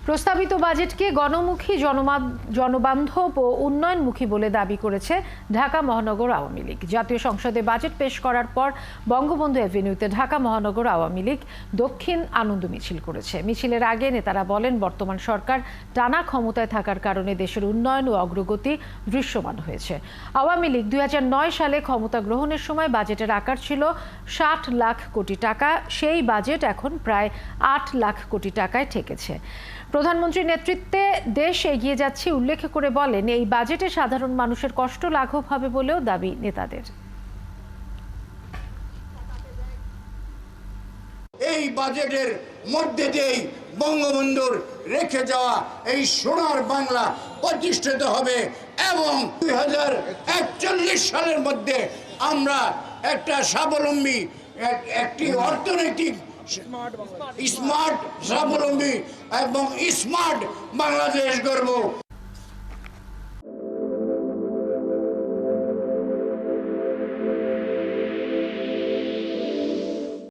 প্রস্তাবিত বাজেটকে গণমুখী জনবান্ধব ও উন্নয়নমুখী বলে দাবি করেছে ঢাকা মহানগর আওয়ামী লীগ। জাতীয় সংসদে বাজেট পেশ করার পর বঙ্গবন্ধু এভিনিউতে ঢাকা মহানগর আওয়ামী লীগ দক্ষিণ আনন্দ মিছিল করেছে। মিছিলের আগে নেতারা বলেন, বর্তমান সরকার টানা ক্ষমতায় থাকার কারণে দেশের উন্নয়ন ও অগ্রগতি দৃশ্যমান হয়েছে। আওয়ামী লীগ 2009 সালে ক্ষমতা গ্রহণের সময় বাজেটের আকার ছিল 60 লাখ কোটি টাকা। সেই বাজেট এখন প্রায় 8 লাখ কোটি টাকায় ঠেকেছে। প্রধানমন্ত্রীর নেতৃত্বে দেশ এগিয়ে যাচ্ছে উল্লেখ করে বলেন, এই বাজেটে সাধারণ মানুষের কষ্ট লাঘব হবে বলেও দাবি নেতাদের। এই বাজেটের মধ্যে দিয়েই বঙ্গবন্ধুর রেখে যাওয়া এই সোনার বাংলা প্রতিষ্ঠিত হবে এবং 2041 সালের মধ্যে আমরা একটা স্বাবলম্বী একটি অর্থনৈতিক স্মার্ট স্বাবলম্বী এবং স্মার্ট বাংলাদেশ গড়ব।